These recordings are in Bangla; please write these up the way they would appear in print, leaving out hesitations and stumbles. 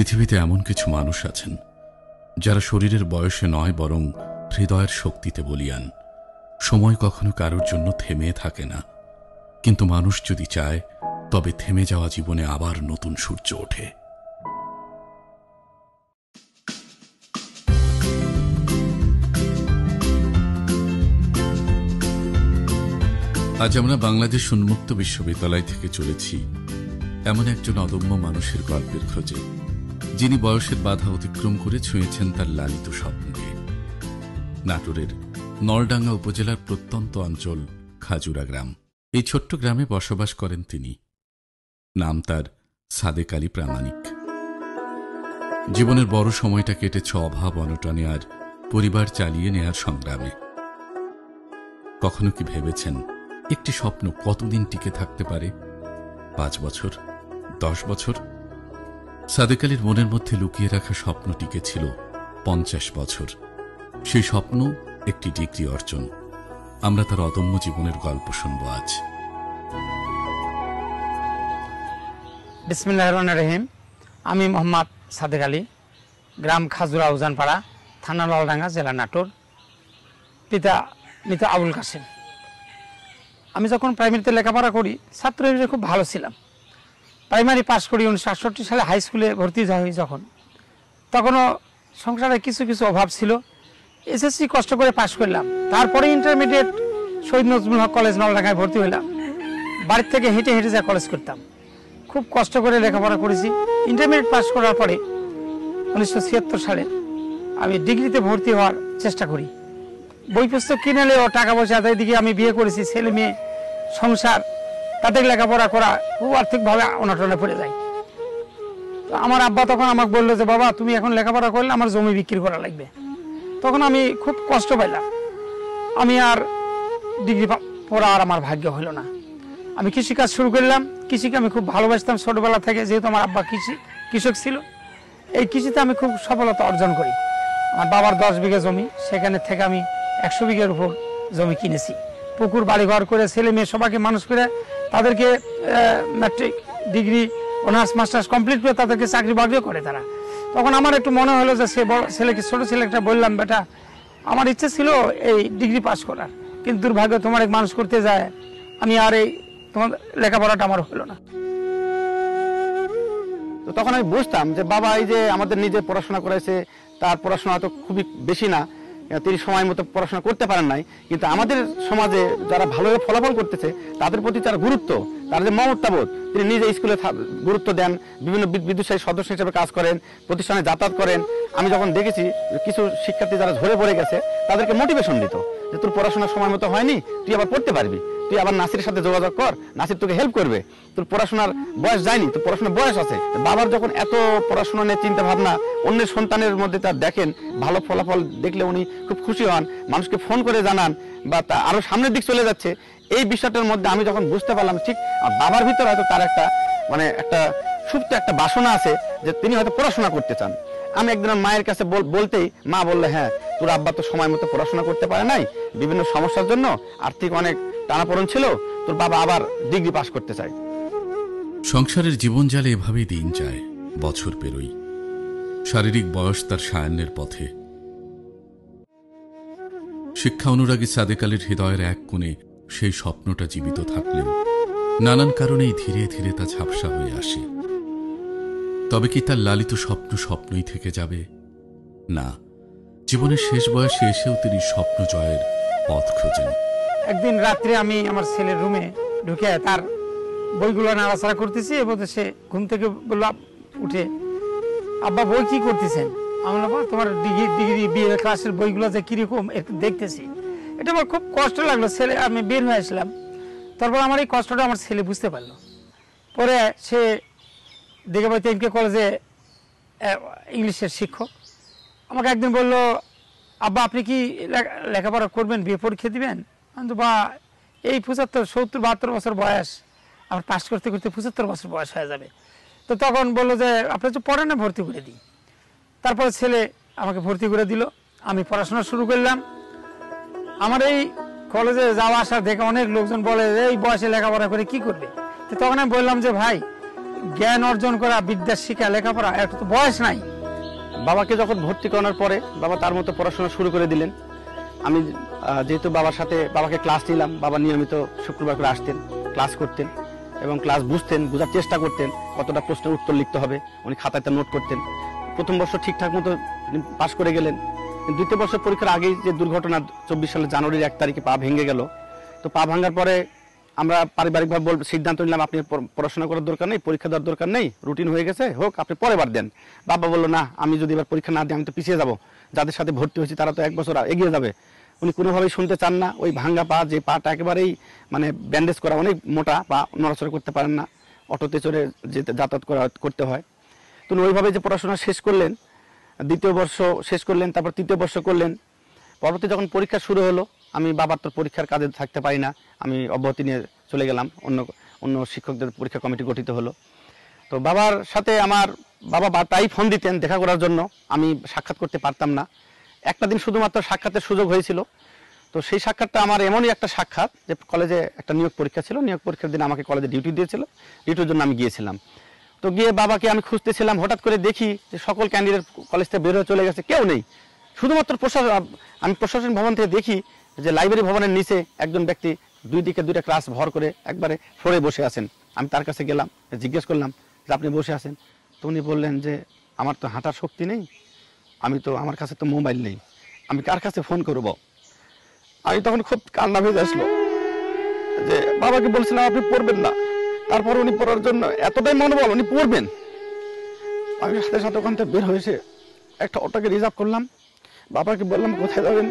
পৃথিবীতে এমন কিছু মানুষ আছেন যারা শরীরের বয়সে নয় বরং হৃদয়ের শক্তিতে বলীয়ান। সময় কখনো কারোর জন্য থেমে থাকে না, কিন্তু মানুষ যদি চায় তবে থেমে যাওয়া জীবনে আবার নতুন সূর্য ওঠে। আজ আমরা বাংলাদেশ উন্মুক্ত বিশ্ববিদ্যালয় থেকে চলেছি এমন একজন অদম্য মানুষের গল্পের খোঁজে, যিনি বয়সের বাধা অতিক্রম করে ছুঁয়েছেন তার লালিত স্বপ্নকে। নাটোরের নলডাঙ্গা উপজেলার প্রত্যন্ত অঞ্চল খাজুরা গ্রাম। এই ছোট্ট গ্রামে বসবাস করেন তিনি। নাম তার সাদেক আলী প্রামাণিক। জীবনের বড় সময়টা কেটেছে অভাব অনটনে আর পরিবার চালিয়ে নেয়ার সংগ্রামে। কখনো কি ভেবেছেন একটি স্বপ্ন কতদিন টিকে থাকতে পারে? 5 বছর, 10 বছর? সাদেক আলীর মনের মধ্যে লুকিয়ে রাখা স্বপ্ন টিকেছিল 50 বছর। সেই স্বপ্ন একটি ডিগ্রি অর্জন। আমরা তার অদম্য জীবনের গল্প শুনব আজ। বিসমিল্লাহির রহমানির রহিম। আমি মোহাম্মদ সাদেক আলী, গ্রাম খাজুরা উজানপাড়া, থানা নলডাঙ্গা, জেলা নাটোর। পিতা মৃত আবুল কাসেম। আমি যখন প্রাইমারিতে লেখাপড়া করি, ছাত্র হিসেবে খুব ভালো ছিলাম। প্রাইমারি পাস করি 1968 সালে। হাই স্কুলে ভর্তি হই যখন, তখনও সংসারে কিছু কিছু অভাব ছিল। এসএসসি কষ্ট করে পাস করলাম। তারপরে ইন্টারমিডিয়েট শহীদ নজরুল হক কলেজ নলডাঙ্গায় ভর্তি হইলাম। বাড়ির থেকে হেঁটে হেঁটে যা কলেজ করতাম। খুব কষ্ট করে লেখাপড়া করেছি। ইন্টারমিডিয়েট পাস করার পরে 1976 সালে আমি ডিগ্রিতে ভর্তি হওয়ার চেষ্টা করি। বই পুস্তক কিনে ও টাকা পয়সা আদায় দিকে আমি বিয়ে করেছি। ছেলে মেয়ে, সংসার, তাদের লেখাপড়া করা, খুব আর্থিকভাবে অনটনে পড়ে যায়। তো আমার আব্বা তখন আমাকে বললো যে, বাবা তুমি এখন লেখাপড়া করলে আমার জমি বিক্রি করা লাগবে। তখন আমি খুব কষ্ট পাইলাম। আমি আর ডিগ্রি পড়া আর আমার ভাগ্য হলো না। আমি কৃষিকাজ শুরু করলাম। কৃষিকে আমি খুব ভালোবাসতাম ছোটবেলা থেকে, যেহেতু আমার আব্বা কৃষক ছিল। এই কৃষিতে আমি খুব সফলতা অর্জন করি। আমার বাবার 10 বিঘা জমি, সেখানে থেকে আমি 100 বিঘার উপর জমি কিনেছি। পুকুর বাড়ি ঘর করে ছেলে মেয়ে সবাইকে মানুষ করে তাদেরকে matric, degree, honours, masters complete করে তাদেরকে চাকরি বাকরিও করে তারা। তখন আমার একটু মনে হলো যে সে বড় ছেলেকে, ছোট ছেলেটা বললাম, বেটা আমার ইচ্ছে ছিল এই ডিগ্রি পাস করার, কিন্তু দুর্ভাগ্য তোমার এক মানুষ করতে যায় আমি আর এই তোমার লেখাপড়াটা আমার হলো না। তো তখন আমি বুঝতাম যে বাবা এই যে আমাদের নিজে পড়াশোনা করেছে, তার পড়াশোনা তো খুবই বেশি না, তিনি সময় মতো পড়াশোনা করতে পারেন নাই, কিন্তু আমাদের সমাজে যারা ভালোভাবে ফলাফল করতেছে তাদের প্রতি তার গুরুত্ব, তার যে মমতাবোধ, তিনি নিজে স্কুলে গুরুত্ব দেন, বিভিন্ন বিদ্যুৎ সদস্য হিসেবে কাজ করেন, প্রতিষ্ঠানে যাতায়াত করেন। আমি যখন দেখেছি কিছু শিক্ষার্থী যারা ঝরে পড়ে গেছে, তাদেরকে মোটিভেশন দিত যে তোর পড়াশোনার সময় মতো হয়নি, তুই আবার পড়তে পারবি, তুই আবার নাসিরের সাথে যোগাযোগ কর, নাসির তোকে হেল্প করবে, তোর পড়াশোনার বয়স যায়নি, তোর পড়াশোনার বয়স আছে। বাবার যখন এত পড়াশোনা নিয়ে চিন্তা ভাবনা অন্যের সন্তানের মধ্যে তার দেখেন, ভালো ফলাফল দেখলে উনি খুব খুশি হন, মানুষকে ফোন করে জানান বা তা আরো সামনের দিক চলে যাচ্ছে। এই বিষয়টার মধ্যে আমি যখন বুঝতে পারলাম ঠিক বাবার ভিতর হয়তো তার একটা একটা সুপ্ত একটা বাসনা আছে যে তিনি হয়তো পড়াশোনা করতে চান। আমি একদিন মায়ের কাছে বলতেই মা বললে, হ্যাঁ তোর আব্বা তো সময় মতো পড়াশোনা করতে পারে নাই, বিভিন্ন সমস্যার জন্য আর্থিক অনেক টানাপোড়েন ছিল, তোর বাবা আবার ডিগ্রি পাস করতে চায়। সংসারের জীবন জালে এভাবেই দিন যায়, বছর পেরোই। শারীরিক বয়স তার সায়ান্নের পথে। শিক্ষা অনুরাগী সাদেক আলীর হৃদয়ের এক কোণে সেই স্বপ্নটা জীবিত থাকলেও নানান কারণেই ধীরে ধীরে তা ঝাপসা হয়ে আসে। তবে কি তার লালিত স্বপ্ন স্বপ্নই থেকে যাবে? না, জীবনের শেষ বয়সে এসেও তিনি স্বপ্ন জয়ের পথ খোঁজেন। একদিন রাত্রে আমি আমার ছেলের রুমে ঢুকে তার বইগুলো নাড়াচাড়া করতেছি, এবং সে ঘুম থেকে বলল উঠে, আব্বা বই কি করতেছেন? আমি বললাম, তোমার ডিগ্রি বিএ ক্লাসের বইগুলো যে কিরকম দেখতেছি। এটা আমার খুব কষ্ট লাগলো। ছেলে, আমি বের হয়ে আসলাম। তারপর আমার এই কষ্টটা আমার ছেলে বুঝতে পারলো। পরে সে দেখে পাই এমকে কলেজে ইংলিশের শিক্ষক। আমাকে একদিন বলল, আব্বা আপনি কি লেখাপড়া করবেন, বিয়ে পরীক্ষা দিবেন? আমি তো বা এই 75, 70, 72 বছর বয়স, আমার পাস করতে করতে 75 বছর বয়স হয়ে যাবে। তো তখন বললো যে আপনি তো পড়েন না, ভর্তি করে দিই। তারপরে ছেলে আমাকে ভর্তি করে দিল। আমি পড়াশোনা শুরু করলাম। আমার এই কলেজে যাওয়া আসা দেখে অনেক লোকজন বলে এই বয়সে লেখাপড়া করে কি করবে। তো তখন আমি বললাম যে ভাই, জ্ঞান অর্জন করা, বিদ্যা শিক্ষা, লেখাপড়া, একটা তো বয়স নাই। বাবাকে যখন ভর্তি করানোর পরে বাবা তার মতো পড়াশোনা শুরু করে দিলেন। আমি যেহেতু বাবার সাথে বাবাকে ক্লাস নিলাম, বাবা নিয়মিত শুক্রবার করে আসতেন, ক্লাস করতেন এবং ক্লাস বুঝতেন, বোঝার চেষ্টা করতেন, কতটা প্রশ্নের উত্তর লিখতে হবে উনি খাতাতে নোট করতেন। প্রথম বর্ষ ঠিকঠাক মতো পাশ করে গেলেন। দ্বিতীয় বর্ষ পরীক্ষার আগেই যে দুর্ঘটনা 24 সালের জানুয়ারির 1 তারিখে পা ভেঙে গেল, তো পা ভাঙার পরে আমরা পারিবারিকভাবে সিদ্ধান্ত নিলাম আপনি পড়াশোনা করার দরকার নেই, পরীক্ষা দেওয়ার দরকার নেই, রুটিন হয়ে গেছে, হোক আপনি পরের বার দেন। বাবা বললো না, আমি যদি এবার পরীক্ষা না দিই আমি তো পিছিয়ে যাব, যাদের সাথে ভর্তি হয়েছি তারা তো 1 বছর এগিয়ে যাবে। উনি কোনোভাবেই শুনতে চান না। ওই ভাঙ্গা পা, যে পাটা একেবারেই মানে ব্যান্ডেজ করা, অনেক মোটা পা, নড়াচড়া করতে পারেন না, অটোতে চড়ে যেতে যাতায়াত করতে হয়। তো উনি ওইভাবে যে পড়াশোনা শেষ করলেন, দ্বিতীয় বর্ষ শেষ করলেন, তারপর তৃতীয় বর্ষ করলেন। পরবর্তী যখন পরীক্ষা শুরু হলো, আমি বাবার তো পরীক্ষার কাজে থাকতে পারি না, আমি অব্যাহতি নিয়ে চলে গেলাম, অন্য শিক্ষকদের পরীক্ষা কমিটি গঠিত হলো। তো বাবার সাথে আমার বাবা তাই ফোন দিতেন দেখা করার জন্য, আমি সাক্ষাৎ করতে পারতাম না। একটা দিন শুধুমাত্র সাক্ষাতের সুযোগ হয়েছিল। তো সেই সাক্ষাৎটা আমার এমনই একটা সাক্ষাৎ যে কলেজে একটা নিয়োগ পরীক্ষা ছিল, নিয়োগ পরীক্ষার দিন আমাকে কলেজে ডিউটি দিয়েছিল, ডিউটির জন্য আমি গিয়েছিলাম। তো গিয়ে বাবাকে আমি খুঁজতেছিলাম, হঠাৎ করে দেখি যে সকল ক্যান্ডিডেট কলেজ থেকে বের হয়ে চলে গেছে, কেউ নেই। শুধুমাত্র আমি প্রশাসন ভবন থেকে দেখি যে লাইব্রেরি ভবনের নিচে একজন ব্যক্তি 2 দিকে 2টা ক্লাস ভর করে একবারে ফ্লোরে বসে আছেন। আমি তার কাছে গেলাম, জিজ্ঞেস করলাম যে আপনি বসে আছেন। তো উনি বললেন যে আমার তো হাঁটার শক্তি নেই, আমার কাছে তো মোবাইল নেই, আমি কার কাছে ফোন করব। আমি তখন খুব কান্না ভেজে আসলো যে বাবাকে বলছিলাম আপনি পড়বেন না, তারপর উনি পড়ার জন্য এতটাই মনোবল, উনি পড়বেন। আমি সাথে সাথে ওখান থেকে বের হয়েছে একটা অটোকে রিজার্ভ করলাম, বাবাকে বললাম কোথায় যাবেন।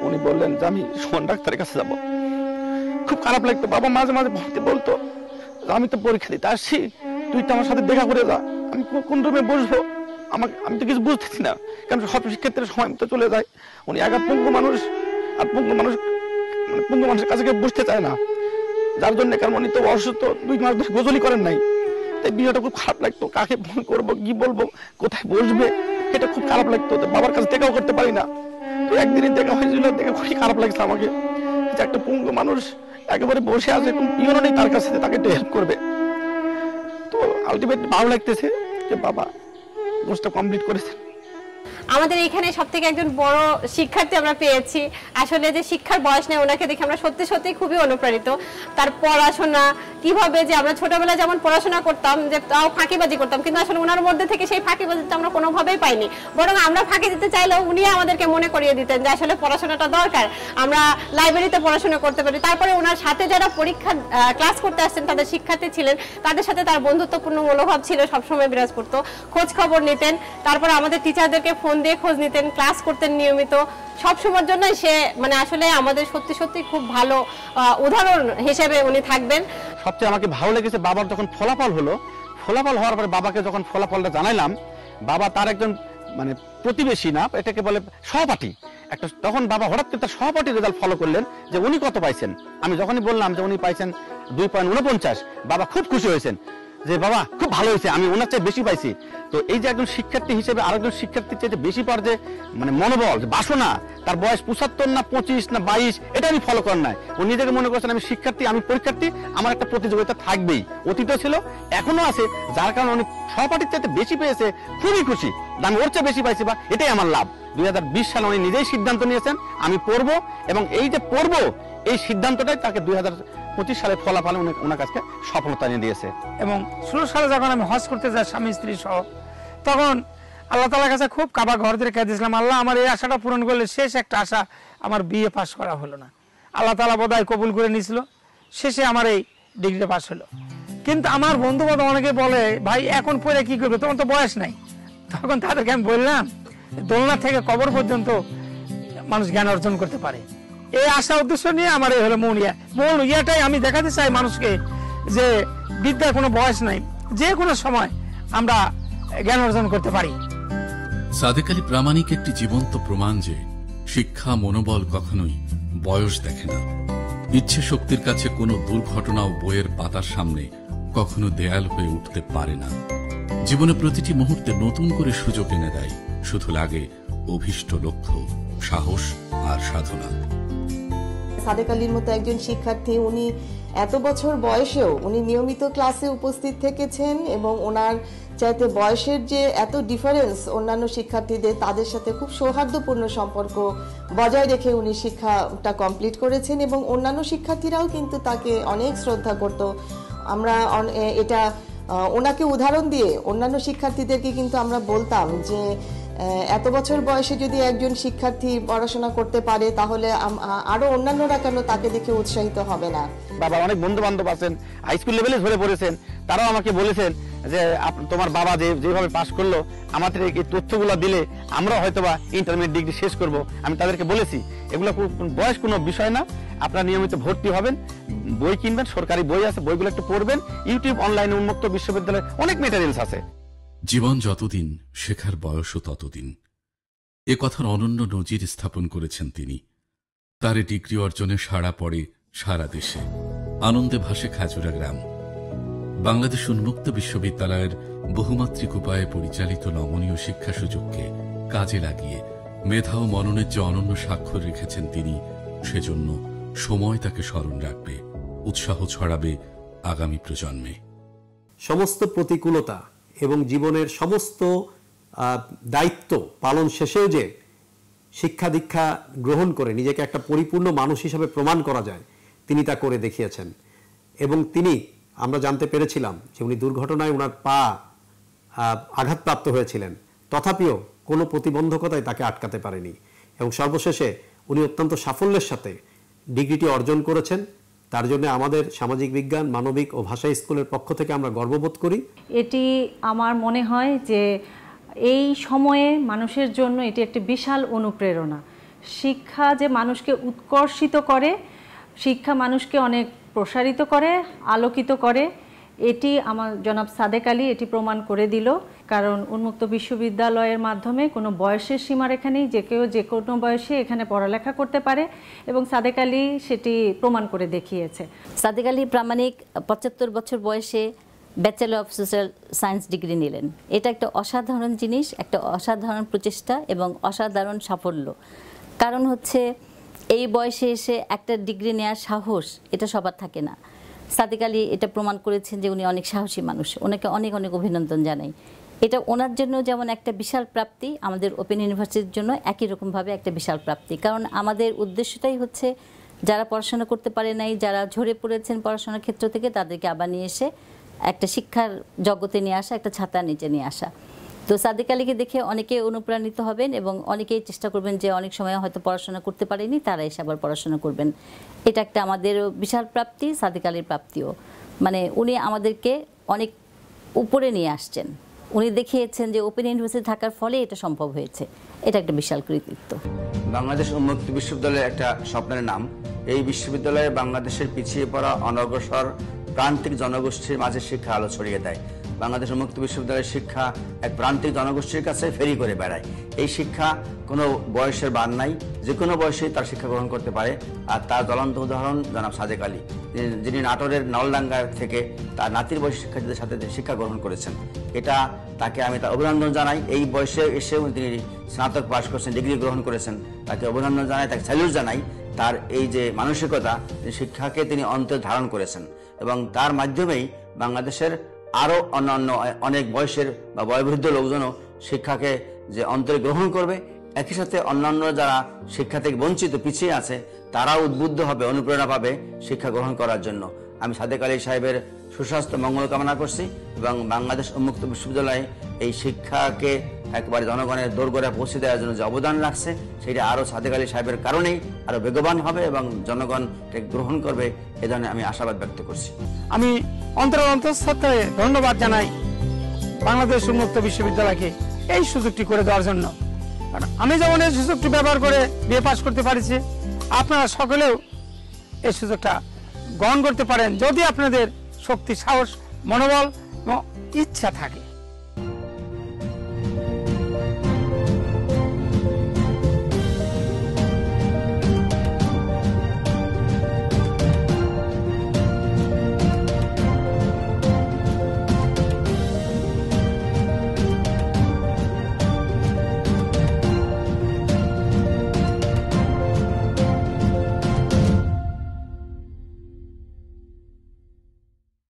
উনি বললেন যে আমি সুমন ডাক্তারের কাছে যাব। খুব খারাপ লাগতো। বাবা মাঝে মাঝে বলতো আমি তো পরীক্ষা দিতে আসছি, তুই তো আমার সাথে দেখা করে যা। আমি কোন রুমে বসবো, আমি তো কিছু বুঝতেছি না, কারণ সব শিক্ষার্থীর সময় মতো চলে যায়। উনি একা পঙ্গু মানুষ, আর পঙ্গু মানুষের কাছে কেউ বুঝতে চায় না, যার জন্য কারণ উনি তো অসুস্থ, 2 মাস ধরে গোজলি করেন নাই। তাই বিষয়টা খুব খারাপ লাগতো, কাকে ফোন করবো, কি বলবো, কোথায় বসবে, এটা খুব খারাপ লাগতো। বাবার কাছে দেখাও করতে পারি না। তো একদিনই দেখা হয়েছিল, দেখে খুবই খারাপ লাগছে আমাকে যে একটা পঙ্গু মানুষ একেবারে বসে আছে, কোন পিয়নও নেই তার কাছে তাকে একটু হেল্প করবে। তো আলটিমেটলি ভালো লাগতেছে যে বাবা কোর্সটা কমপ্লিট করেছে। আমাদের এখানে সবথেকে একজন বড় শিক্ষার্থী আমরা পেয়েছি। আসলে যে শিক্ষার বয়স নেই, ওনাকে দেখে আমরা সত্যি সত্যি খুবই অনুপ্রাণিত। তার পড়াশোনা কিভাবে, যে আমরা ছোটবেলায় যেমন পড়াশোনা করতাম, যে তাও ফাঁকিবাজি করতাম, কিন্তু আসলে ওনার মধ্যে থেকে সেই ফাঁকিবাজিটা আমরা কোনোভাবেই পাইনি, বরং আমরা ফাঁকি দিতে চাইলেও উনি আমাদেরকে মনে করিয়ে দিতেন যে আসলে পড়াশোনাটা দরকার, আমরা লাইব্রেরিতে পড়াশোনা করতে পারি। তারপরে ওনার সাথে যারা পরীক্ষা ক্লাস করতে আসছেন, তাদের শিক্ষার্থী ছিলেন, তাদের সাথে তার বন্ধুত্বপূর্ণ মনোভাব ছিল, সবসময় বিরাজ করতো, খোঁজ খবর নিতেন। তারপর আমাদের টিচারদেরকে ফোন দিয়ে খোঁজ নিতেন, ক্লাস করতেন নিয়মিত। সবসময়ের জন্য সে মানে আসলে আমাদের সত্যি সত্যি খুব ভালো উদাহরণ হিসেবে উনি থাকবেন। সবচেয়ে আমাকে ভালো লেগেছে বাবার যখন ফলাফল হওয়ার পরে বাবাকে যখন ফলাফলটা জানাইলাম, বাবা তার একজন মানে প্রতিবেশী না, এটাকে বলে সহপাঠী, তখন বাবা হঠাৎ করে তার সহপাঠী রেজাল্ট ফলো করলেন যে উনি কত পাইছেন। আমি যখনই বললাম যে উনি পাইছেন 2.49, বাবা খুব খুশি হয়েছেন যে বাবা খুব ভালো হয়েছে, আমি ওনার চেয়ে বেশি পাইছি। তো এই যে একজন শিক্ষার্থী হিসেবে আরেকজন শিক্ষার্থীর চেয়ে বেশি পাওয়ার যে মানে মনোবল, বাসনা, তার বয়স 75 না 25 না 22, এটা আমি ফলো করেন নাই। ও নিজেকে মনে করছেন আমি শিক্ষার্থী, আমি পরীক্ষার্থী, আমার একটা প্রতিযোগিতা থাকবেই, অতীত ছিল এখনো আছে, যার কারণে উনি সহপাঠীর চাইতে বেশি পেয়েছে, খুবই খুশি। আমি ওর চেয়ে বেশি পাইছি, বা এটাই আমার লাভ। 2020 সালে উনি নিজেই সিদ্ধান্ত নিয়েছেন আমি পড়বো, এবং এই যে পড়বো এই সিদ্ধান্তটাই তাকে 2025 সালের ফলাফল ওনার কাছে সফলতা এনে দিয়েছে। এবং 16 সালে যখন আমি হজ করতে যাই স্বামী স্ত্রী সহ, তখন আল্লাহ তাআলার কাছে খুব কাবা ঘর ধরে কেঁদেছিলাম, আল্লাহ আমার এই আশাটা পূরণ করলে। শেষ একটা আশা, আমার বিএ পাস করা হলো না। আল্লাহ তাআলা বোধহয় কবুল করে নিয়েছিল, শেষে আমার এই ডিগ্রি পাস হলো। কিন্তু আমার বন্ধু বান্ধব অনেকে বলে ভাই এখন পড়ে কি করবে, তোমার তো বয়স নাই। তখন তাদেরকে আমি বললাম দোলনা থেকে কবর পর্যন্ত মানুষ জ্ঞান অর্জন করতে পারে। এই আশা উদ্দেশ্য নিয়ে আমার এই হলো মূল ইয়াটাই আমি দেখাতে চাই মানুষকে, যে বিদ্যার কোনো বয়স নাই, যে কোনো সময় আমরা জ্ঞান অর্জন করতে পারি। সাদেক আলী প্রামাণিক একটি জীবন্ত প্রমাণ যে শিক্ষা মনোবল কখনোই বয়স দেখে না। ইচ্ছে শক্তির কাছে কোনো দুর্ঘটনাও বইয়ের পাতার সামনে কখনো দেয়াল হয়ে উঠতে পারে না। জীবনে প্রতিটি মুহূর্তে নতুন করে সুযোগ এনে দেয়, শুধু লাগে অভীষ্ট লক্ষ্য, সাহস আর সাধনা। সাদেক আলীর মতো একজন শিক্ষার্থী, উনি এত বছর বয়সেও উনি নিয়মিত ক্লাসে উপস্থিত থেকেছেন এবং ওনার চাইতে বয়সের যে এত ডিফারেন্স অন্যান্য শিক্ষার্থীদের, তাদের সাথে খুব সৌহার্দ্যপূর্ণ সম্পর্ক বজায় রেখে উনি শিক্ষাটা কমপ্লিট করেছেন এবং অন্যান্য শিক্ষার্থীরাও কিন্তু তাকে অনেক শ্রদ্ধা করত। আমরা এটা ওনাকে উদাহরণ দিয়ে অন্যান্য শিক্ষার্থীদেরকে কিন্তু আমরা বলতাম যে এত বছর বয়সে যদি একজন শিক্ষার্থী পড়াশোনা করতে পারে তাহলে আরো অন্যান্যরা কেন তাকে দেখে উৎসাহিত হবে না। বাবা অনেক বন্ধু বান্ধব আছেন হাই স্কুল লেভেলে ধরে পড়েছেন, তারাও আমাকে বলেছেন যে তোমার বাবা যেভাবে পাশ করলো আমাদের এই তথ্যগুলো দিলে আমরা হয়তোবা ইন্টারমিডিয়েট ডিগ্রি শেষ করব। আমি তাদেরকে বলেছি এগুলো বয়স কোনো বিষয় না, আপনারা নিয়মিত ভর্তি হবেন, বই কিনবেন, সরকারি বই আছে, বইগুলো একটু পড়বেন, ইউটিউব অনলাইনে উন্মুক্ত বিশ্ববিদ্যালয়ে অনেক মেটেরিয়ালস আছে। জীবন যতদিন শেখার বয়সও ততদিন, এ কথার অনন্য নজির স্থাপন করেছেন তিনি। তার ডিগ্রি অর্জনে সাড়া পড়ে সারা দেশে, আনন্দে ভাসে খাজুরা গ্রাম। বাংলাদেশ উন্মুক্ত বিশ্ববিদ্যালয়ের বহুমাত্রিক উপায়ে পরিচালিত নমনীয় শিক্ষা সুযোগকে কাজে লাগিয়ে মেধা ও মননের যে অনন্য স্বাক্ষর রেখেছেন তিনি, সেজন্য সময় তাকে স্মরণ রাখবে, উৎসাহ ছড়াবে আগামী প্রজন্মে। সমস্ত প্রতিকূলতা এবং জীবনের সমস্ত দায়িত্ব পালন শেষেও যে শিক্ষা দীক্ষা গ্রহণ করে নিজেকে একটা পরিপূর্ণ মানুষ হিসাবে প্রমাণ করা যায়, তিনি তা করে দেখিয়েছেন। এবং তিনি, আমরা জানতে পেরেছিলাম যে উনি দুর্ঘটনায় ওনার পা আঘাতপ্রাপ্ত হয়েছিলেন, তথাপিও কোনো প্রতিবন্ধকতায় তাকে আটকাতে পারেনি এবং সর্বশেষে উনি অত্যন্ত সাফল্যের সাথে ডিগ্রিটি অর্জন করেছেন। তার জন্য আমাদের সামাজিক বিজ্ঞান, মানবিক ও ভাষা স্কুলের পক্ষ থেকে আমরা গর্ববোধ করি। এটি আমার মনে হয় যে এই সময়ে মানুষের জন্য এটি একটি বিশাল অনুপ্রেরণা। শিক্ষা যে মানুষকে উৎকর্ষিত করে, শিক্ষা মানুষকে অনেক প্রসারিত করে, আলোকিত করে, এটি আমার জনাব সাদেক আলী এটি প্রমাণ করে দিল। কারণ উন্মুক্ত বিশ্ববিদ্যালয়ের মাধ্যমে কোনো বয়সের সীমারেখা নেই, যে কেউ যে কোনো বয়সে এখানে পড়ালেখা করতে পারে এবং সাদেক আলী সেটি প্রমাণ করে দেখিয়েছে। সাদেক আলী প্রামাণিক 75 বছর বয়সে bachelor of social science degree নিলেন। এটা একটা অসাধারণ জিনিস, একটা অসাধারণ প্রচেষ্টা এবং অসাধারণ সাফল্য। কারণ হচ্ছে এই বয়সে এসে একটা ডিগ্রি নেওয়ার সাহস এটা সবার থাকে না। সাদেক আলী এটা প্রমাণ করেছেন যে উনি অনেক সাহসী মানুষ, ওনাকে অনেক অনেক অভিনন্দন জানাই। এটা ওনার জন্য যেমন একটা বিশাল প্রাপ্তি, আমাদের ওপেন ইউনিভার্সিটির জন্য একই রকমভাবে একটা বিশাল প্রাপ্তি। কারণ আমাদের উদ্দেশ্যটাই হচ্ছে যারা পড়াশোনা করতে পারে নাই, যারা ঝরে পড়েছেন পড়াশোনার ক্ষেত্র থেকে, তাদেরকে আবার নিয়ে এসে একটা শিক্ষার জগতে নিয়ে আসা, একটা ছাতার নিচে নিয়ে আসা। তো সাদেক আলীকে দেখে অনেকে অনুপ্রাণিত হবেন এবং অনেকেই চেষ্টা করবেন যে অনেক সময় হয়তো পড়াশোনা করতে পারেনি, তারা এসে আবার পড়াশোনা করবেন। এটা একটা আমাদের বিশাল প্রাপ্তি, সাদেক আলীর প্রাপ্তিও। মানে উনি আমাদেরকে অনেক উপরে নিয়ে আসছেন, উনি দেখিয়েছেন যে ওপেন ইউনিভার্সিটি থাকার ফলে এটা সম্ভব হয়েছে। এটা একটা বিশাল কৃতিত্ব। বাংলাদেশ উন্মুক্ত বিশ্ববিদ্যালয় একটা স্বপ্নের নাম। এই বিশ্ববিদ্যালয়ে বাংলাদেশের পিছিয়ে পড়া, অনগ্রসর, প্রান্তিক জনগোষ্ঠীর মাঝে শিক্ষা আলো ছড়িয়ে দেয়। বাংলাদেশ উন্মুক্ত বিশ্ববিদ্যালয়ের শিক্ষা এক প্রান্তিক জনগোষ্ঠীর কাছে ফেরি করে বেড়ায়। এই শিক্ষা কোনো বয়সের বান নাই, যে কোনো বয়সেই তার শিক্ষা গ্রহণ করতে পারে। আর তার জ্বলন্ত উদাহরণ জনাব সাদেক আলী, যিনি নাটোরের নলডাঙ্গা থেকে তার নাতির বয়সী শিক্ষার্থীদের সাথে শিক্ষা গ্রহণ করেছেন। এটা তাকে আমি তার অভিনন্দন জানাই। এই বয়সে এসেও তিনি স্নাতক পাশ করেছেন, ডিগ্রি গ্রহণ করেছেন, তাকে অভিনন্দন জানাই, তাকে স্যালুট জানাই। তার এই যে মানসিকতা, শিক্ষাকে তিনি অন্তরে ধারণ করেছেন এবং তার মাধ্যমেই বাংলাদেশের আরও অন্যান্য অনেক বয়সের বা বয়োবৃদ্ধ লোকজনও শিক্ষাকে যে অন্তরে গ্রহণ করবে, একই সাথে অন্যান্য যারা শিক্ষা থেকে বঞ্চিত, পিছিয়ে আছে, তারাও উদ্বুদ্ধ হবে, অনুপ্রেরণা পাবে শিক্ষা গ্রহণ করার জন্য। আমি সাদেক আলী সাহেবের সুস্বাস্থ্য মঙ্গল কামনা করছি এবং বাংলাদেশ উন্মুক্ত বিশ্ববিদ্যালয়ে এই শিক্ষাকে একবারে জনগণের দোরগোড়ায় পৌঁছে দেওয়ার জন্য যে অবদান রাখছে, সেটা আরও সাদেক আলী সাহেবের কারণেই আরও বেগবান হবে এবং জনগণ গ্রহণ করবে, এ ধরনের আমি আশাবাদ ব্যক্ত করছি। আমি অন্তঃস্থলে ধন্যবাদ জানাই বাংলাদেশ উন্মুক্ত বিশ্ববিদ্যালয়কে এই সুযোগটি করে দেওয়ার জন্য। আমি যেমন এই সুযোগটি ব্যবহার করে বিএ পাস করতে পারছি, আপনারা সকলেও এই সুযোগটা গ্রহণ করতে পারেন যদি আপনাদের শক্তি, সাহস, মনোবল এবং ইচ্ছা থাকে।